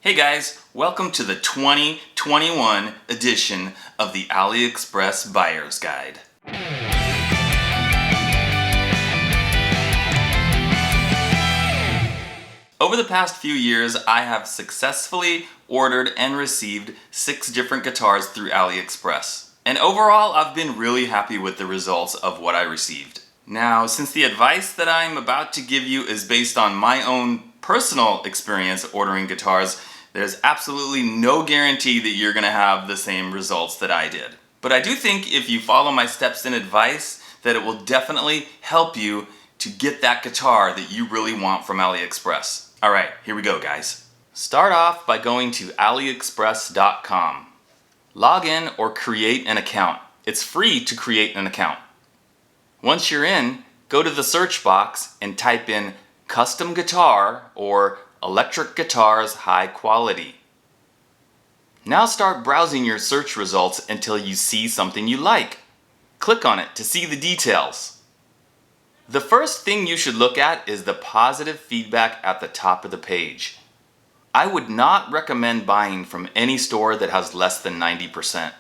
Hey guys, welcome to the 2021 edition of the Aliexpress Buyer's Guide. Over the past few years, I have successfully ordered and received 6 different guitars through Aliexpress. And overall, I've been really happy with the results of what I received. Now, since the advice that I'm about to give you is based on my own personal experience ordering guitars, there's absolutely no guarantee that you're going to have the same results that I did. But I do think if you follow my steps and advice, that it will definitely help you to get that guitar that you really want from AliExpress. Alright, here we go guys. Start off by going to aliexpress.com. Log in or create an account. It's free to create an account. Once you're in, go to the search box and type in custom guitar or electric guitars high quality. Now start browsing your search results until you see something you like. Click on it to see the details. The first thing you should look at is the positive feedback at the top of the page. I would not recommend buying from any store that has less than 90%.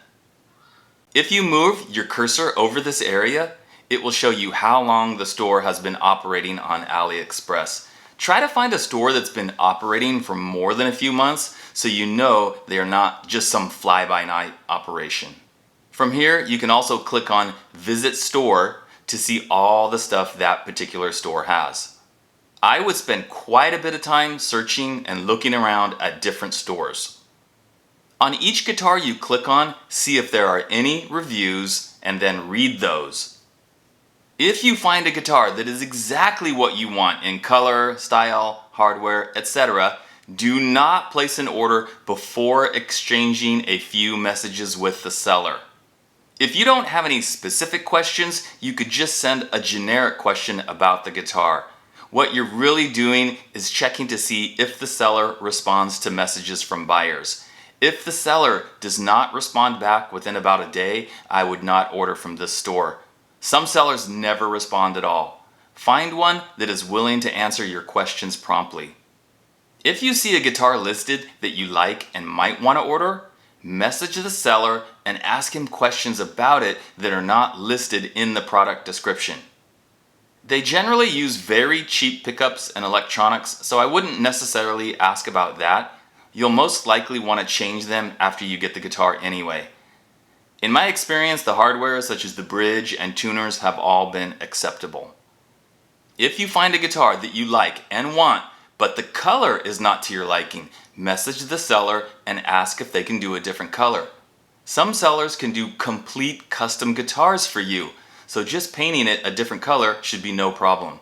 If you move your cursor over this area, it will show you how long the store has been operating on AliExpress. Try to find a store that's been operating for more than a few months so you know they are not just some fly-by-night operation. From here, you can also click on Visit Store to see all the stuff that particular store has. I would spend quite a bit of time searching and looking around at different stores. On each guitar you click on, see if there are any reviews and then read those. If you find a guitar that is exactly what you want in color, style, hardware, etc., do not place an order before exchanging a few messages with the seller. If you don't have any specific questions, you could just send a generic question about the guitar. What you're really doing is checking to see if the seller responds to messages from buyers. If the seller does not respond back within about a day, I would not order from this store. Some sellers never respond at all. Find one that is willing to answer your questions promptly. If you see a guitar listed that you like and might want to order, message the seller and ask him questions about it that are not listed in the product description. They generally use very cheap pickups and electronics, so I wouldn't necessarily ask about that. You'll most likely want to change them after you get the guitar anyway. In my experience, the hardware such as the bridge and tuners have all been acceptable. If you find a guitar that you like and want, but the color is not to your liking, message the seller and ask if they can do a different color. Some sellers can do complete custom guitars for you, so just painting it a different color should be no problem.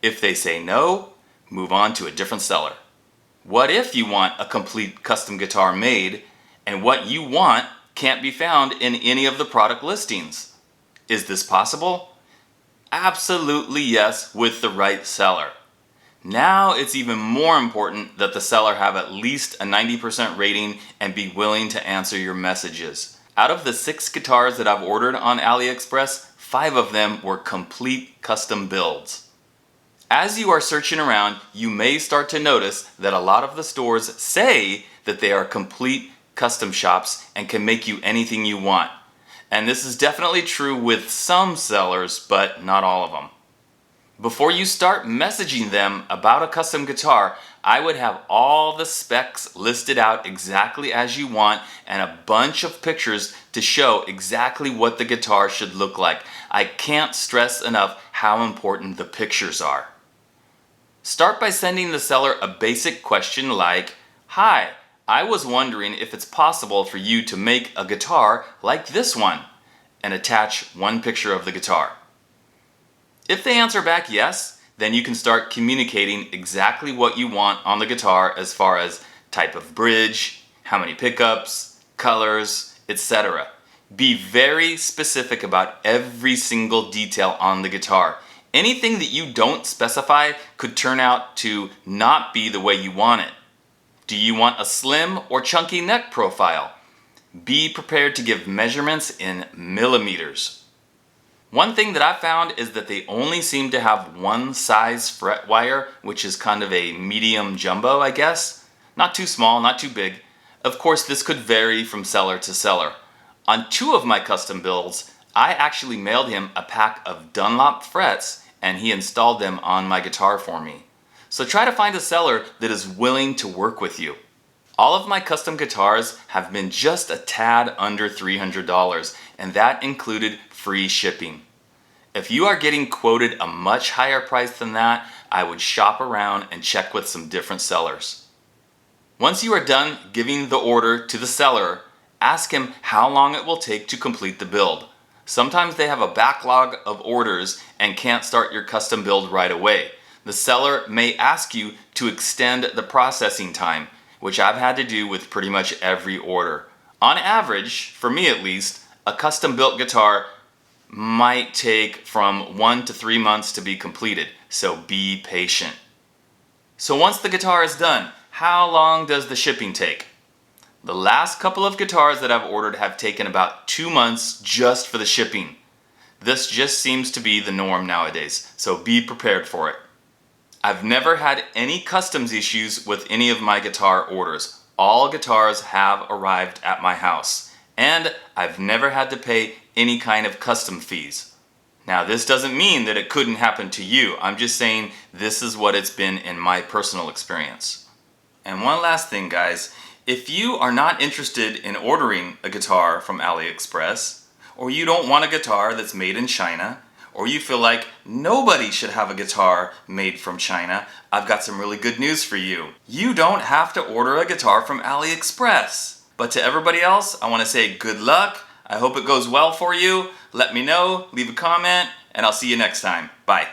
If they say no, move on to a different seller. What if you want a complete custom guitar made and what you want can't be found in any of the product listings? Is this possible? Absolutely yes, with the right seller. Now it's even more important that the seller have at least a 90% rating and be willing to answer your messages. Out of the 6 guitars that I've ordered on AliExpress, 5 of them were complete custom builds. As you are searching around, you may start to notice that a lot of the stores say that they are complete custom shops and can make you anything you want. And this is definitely true with some sellers, but not all of them. Before you start messaging them about a custom guitar, I would have all the specs listed out exactly as you want and a bunch of pictures to show exactly what the guitar should look like. I can't stress enough how important the pictures are. Start by sending the seller a basic question like, "Hi, I was wondering if it's possible for you to make a guitar like this one," and attach one picture of the guitar. If they answer back yes, then you can start communicating exactly what you want on the guitar as far as type of bridge, how many pickups, colors, etc. Be very specific about every single detail on the guitar. Anything that you don't specify could turn out to not be the way you want it. Do you want a slim or chunky neck profile? Be prepared to give measurements in millimeters. One thing that I found is that they only seem to have one size fret wire, which is kind of a medium jumbo, I guess. Not too small, not too big. Of course, this could vary from seller to seller. On 2 of my custom builds, I actually mailed him a pack of Dunlop frets and he installed them on my guitar for me. So try to find a seller that is willing to work with you. All of my custom guitars have been just a tad under $300, and that included free shipping. If you are getting quoted a much higher price than that, I would shop around and check with some different sellers. Once you are done giving the order to the seller, ask him how long it will take to complete the build. Sometimes they have a backlog of orders and can't start your custom build right away. The seller may ask you to extend the processing time, which I've had to do with pretty much every order. On average, for me at least, a custom built guitar might take from 1 to 3 months to be completed, so be patient. So once the guitar is done, how long does the shipping take? The last couple of guitars that I've ordered have taken about 2 months just for the shipping. This just seems to be the norm nowadays, so be prepared for it. I've never had any customs issues with any of my guitar orders. All guitars have arrived at my house, and I've never had to pay any kind of custom fees. Now, this doesn't mean that it couldn't happen to you. I'm just saying this is what it's been in my personal experience. And one last thing, guys. If you are not interested in ordering a guitar from Aliexpress, or you don't want a guitar that's made in China, or you feel like nobody should have a guitar made from China, I've got some really good news for you. You don't have to order a guitar from Aliexpress. But to everybody else, I want to say good luck. I hope it goes well for you. Let me know, leave a comment, and I'll see you next time. Bye.